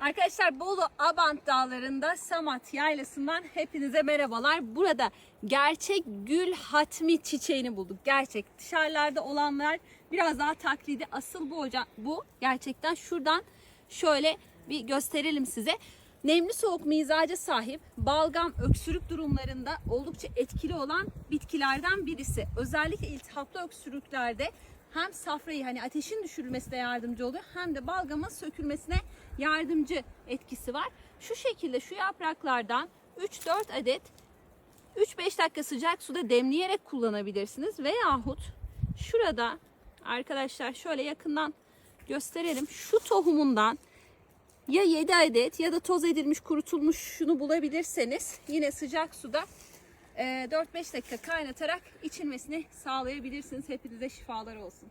Arkadaşlar Bolu Abant Dağları'nda Samat Yaylası'ndan hepinize merhabalar. Burada gerçek gül hatmi çiçeğini bulduk. Gerçek. Dışarılarda olanlar biraz daha taklidi. Asıl bu. Gerçekten şuradan şöyle bir gösterelim size. Nemli soğuk mizaca sahip, balgam, öksürük durumlarında oldukça etkili olan bitkilerden birisi. Özellikle iltihaplı öksürüklerde hem safrayı ateşin düşürülmesine yardımcı oluyor hem de balgamın sökülmesine yardımcı etkisi var. Şu şekilde şu yapraklardan 3-4 adet 3-5 dakika sıcak suda demleyerek kullanabilirsiniz. Veyahut şurada arkadaşlar şöyle yakından gösterelim. Şu tohumundan ya 7 adet ya da toz edilmiş kurutulmuş şunu bulabilirseniz yine sıcak suda 4-5 dakika kaynatarak içilmesini sağlayabilirsiniz. Hepinize şifalar olsun.